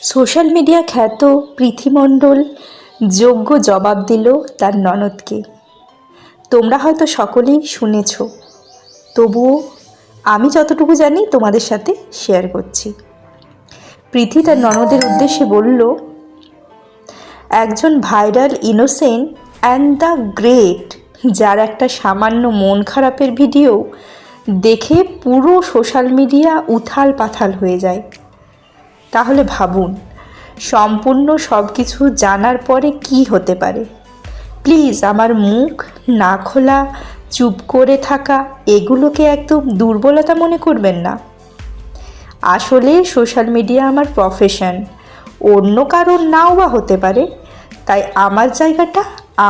Social media খ্যাত পৃথি মণ্ডল যোগ্য জবাব দিল তার ননদকে। তোমরা হয়তো সকলেই শুনেছ, তবুও আমি যতটুকু জানি তোমাদের সাথে শেয়ার করছি। পৃথি তার ননদের উদ্দেশ্যে বলল, একজন viral innocent and the great, যার একটা সামান্য মন খারাপের ভিডিও দেখে পুরো সোশ্যাল মিডিয়া উথাল পাথাল হয়ে যায়। তাহলে ভাবুন, সম্পূর্ণ সব কিছু জানার পরে কি হতে পারে। প্লিজ আমার মুখ না খোলা, চুপ করে থাকা এগুলোকে একদম দুর্বলতা মনে করবেন না। আসলে সোশ্যাল মিডিয়া আমার প্রফেশন, অন্য কারোর নাও বা হতে পারে, তাই আমার জায়গাটা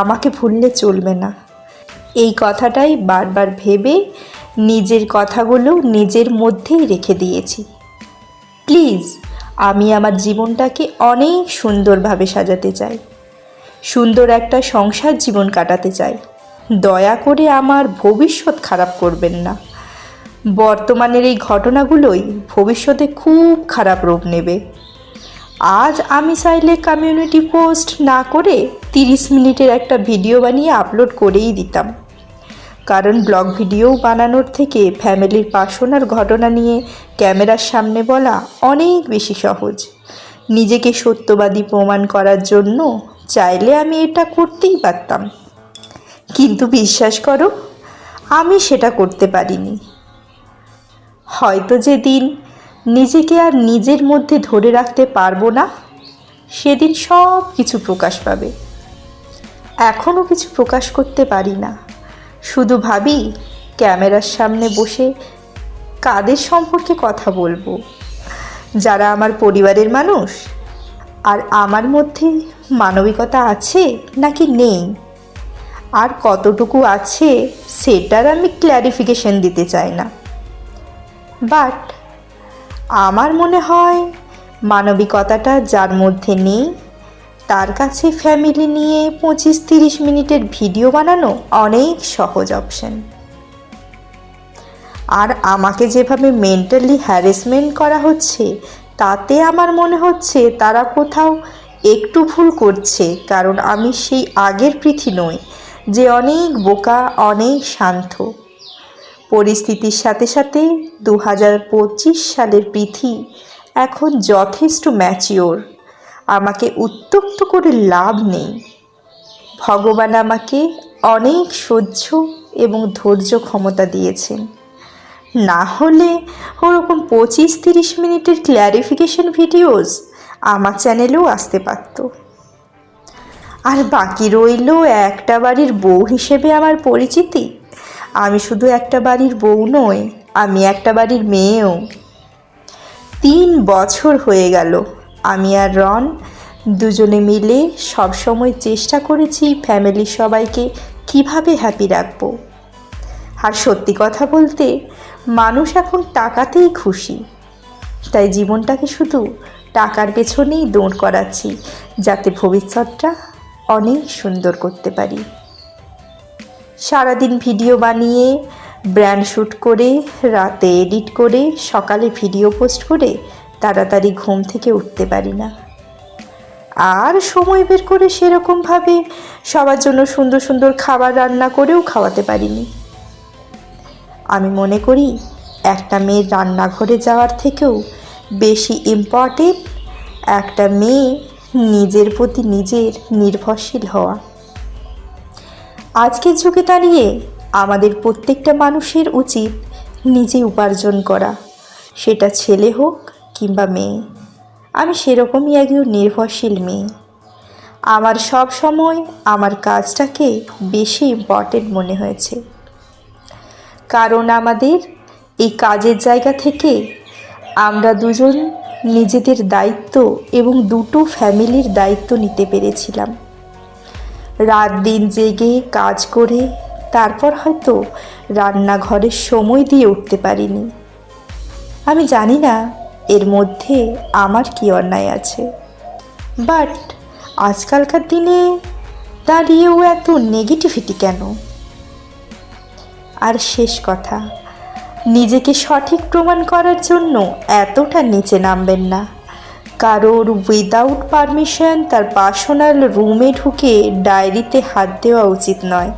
আমাকে ভুললে চলবে না। এই কথাটাই বারবার ভেবে নিজের কথাগুলো নিজের মধ্যেই রেখে দিয়েছি। প্লিজ, আমি আমার জীবনটাকে অনেক সুন্দরভাবে সাজাতে চাই, সুন্দর একটা সংসার জীবন কাটাতে চাই। দয়া করে আমার ভবিষ্যৎ খারাপ করবেন না। বর্তমানের এই ঘটনাগুলোই ভবিষ্যতে খুব খারাপ রূপ নেবে। আজ আমি চাইলে কমিউনিটি পোস্ট না করে 30 মিনিটের একটা ভিডিও বানিয়ে আপলোড করেই দিতাম, কারণ ব্লগ ভিডিও বানানোর থেকে ফ্যামিলির পার্সোনাল ঘটনা নিয়ে ক্যামেরার সামনে বলা অনেক বেশি সহজ। নিজেকে সত্যবাদী প্রমাণ করার জন্য চাইলে আমি এটা করতেই পারতাম, কিন্তু বিশ্বাস করো, আমি সেটা করতে পারিনি। হয়তো যেদিন নিজেকে আর নিজের মধ্যে ধরে রাখতে পারবো না, সেদিন সব কিছু প্রকাশ পাবে। এখনও কিছু প্রকাশ করতে পারি না, শুধু ভাবি ক্যামেরার সামনে বসে কাদের সম্পর্কে কথা বলবো, যারা আমার পরিবারের মানুষ। আর আমার মধ্যে মানবিকতা আছে নাকি নেই, আর কতটুকু আছে সেটার আমি ক্ল্যারিফিকেশন দিতে চাই না। বাট আমার মনে হয় মানবিকতাটা যার মধ্যে নেই, তার কাছে ফ্যামিলি নিয়ে 25-30 মিনিটের ভিডিও বানানো অনেক সহজ অপশন। আর আমাকে যেভাবে মেন্টালি হ্যারাসমেন্ট করা হচ্ছে, তাতে আমার মনে হচ্ছে তারা কোথাও একটু ভুল করছে, কারণ আমি সেই আগের পৃথি নই যে অনেক বোকা, অনেক শান্ত। পরিস্থিতির সাথে সাথে 2025 সালের পৃথি এখন যথেষ্ট ম্যাচিওর। আমাকে উত্ত্যক্ত করে লাভ নেই। ভগবান আমাকে অনেক সহ্য এবং ধৈর্য ক্ষমতা দিয়েছেন, না হলে ওরকম 25-30 মিনিটের ক্ল্যারিফিকেশন ভিডিওস আমার চ্যানেলেও আসতে পারত। আর বাকি রইল একটা বাড়ির বউ হিসেবে আমার পরিচিতি। আমি শুধু একটা বাড়ির বউ নই, আমি একটা বাড়ির মেয়েও। 3 বছর হয়ে গেল আমি আর রন দুজনে মিলে সবসময় চেষ্টা করেছি ফ্যামিলির সবাইকে কিভাবে হ্যাপি রাখবো। আর সত্যি কথা বলতে, মানুষ এখন টাকাতেই খুশি, তাই জীবনটাকে শুধু টাকার পেছনেই দৌড় করাচ্ছি, যাতে ভবিষ্যৎটা অনেক সুন্দর করতে পারি। সারাদিন ভিডিও বানিয়ে, ব্র্যান্ড শ্যুট করে, রাতে এডিট করে, সকালে ভিডিও পোস্ট করে তাড়াতাড়ি ঘুম থেকে উঠতে পারি না। আর সময় বের করে সেরকমভাবে সবার জন্য সুন্দর সুন্দর খাবার রান্না করেও খাওয়াতে পারিনি। আমি মনে করি একটা মেয়ের রান্নাঘরে যাওয়ার থেকেও বেশি ইম্পর্টেন্ট একটা মেয়ে নিজের প্রতি নিজের নির্ভরশীল হওয়া। আজকের যুগে দাঁড়িয়ে আমাদের প্রত্যেকটা মানুষের উচিত নিজে উপার্জন করা, সেটা ছেলে হোক কিংবা মেয়ে। আমি সেরকমই একজন নির্ভরশীল মেয়ে। আমার সব সময় আমার কাজটাকে বেশি ইম্পর্টেন্ট মনে হয়েছে, কারণ আমাদের এই কাজের জায়গা থেকে আমরা দুজন নিজেদের দায়িত্ব এবং দুটো ফ্যামিলির দায়িত্ব নিতে পেরেছিলাম। রাত দিন জেগে কাজ করে তারপর হয়তো রান্নাঘরের সময় দিয়ে উঠতে পারিনি। আমি জানি না এর মধ্যে আমার কি অন্যায় আছে, বাট আজকালকার দিনে দাঁড়িয়েও এত নেগেটিভিটি কেন? আর শেষ কথা, নিজেকে সঠিক প্রমাণ করার জন্য এতটা নিচে নামবেন না, কারোর উইদাউট পারমিশন তার পার্সোনাল রুমে ঢুকে ডায়েরিতে হাত দেওয়া উচিত নয়।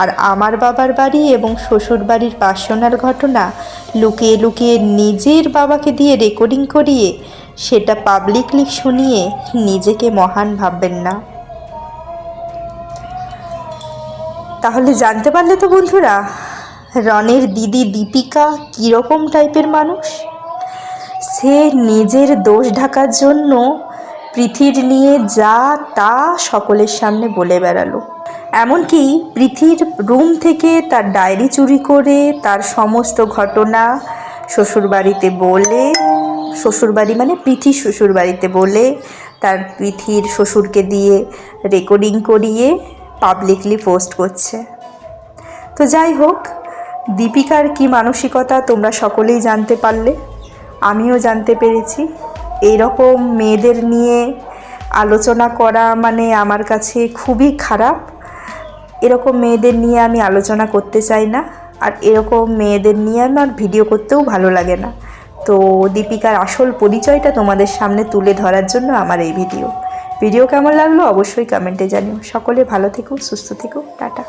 আর আমার বাবার বাড়ি এবং শ্বশুর বাড়ির পার্সোনাল ঘটনা লুকিয়ে লুকিয়ে নিজের বাবাকে দিয়ে রেকর্ডিং করিয়ে সেটা পাবলিকলি শুনিয়ে নিজেকে মহান ভাববেন না। তাহলে জানতে পারলে তো বন্ধুরা, রনের দিদি দীপিকা কীরকম টাইপের মানুষ। সে নিজের দোষ ঢাকার জন্য পৃথির নিয়ে যা তা সকলের সামনে বলে বেড়ালো। এমনকি পৃথির রুম থেকে তার ডায়েরি চুরি করে তার সমস্ত ঘটনা শ্বশুরবাড়িতে বলে, শ্বশুরবাড়ি মানে পৃথির শ্বশুরবাড়িতে বলে, তার পৃথির শ্বশুরকে দিয়ে রেকর্ডিং করিয়ে পাবলিকলি পোস্ট করছে। তো যাই হোক, দীপিকার কি মানসিকতা তোমরা সকলেই জানতে পারলে, আমিও জানতে পেরেছি। এইরকম মেয়েদের নিয়ে আলোচনা করা মানে আমার কাছে খুবই খারাপ। এরকম মেয়েদের নিয়ে আমি আলোচনা করতে চাই না, আর এরকম মেয়েদের নিয়ে আমার ভিডিও করতেও ভালো লাগে না। তো দীপিকার আসল পরিচয়টা তোমাদের সামনে তুলে ধরার জন্য আমার এই ভিডিও কেমন লাগলো অবশ্যই কমেন্টে জানিও। সকলে ভালো থেকো, সুস্থ থেকো, টাটা।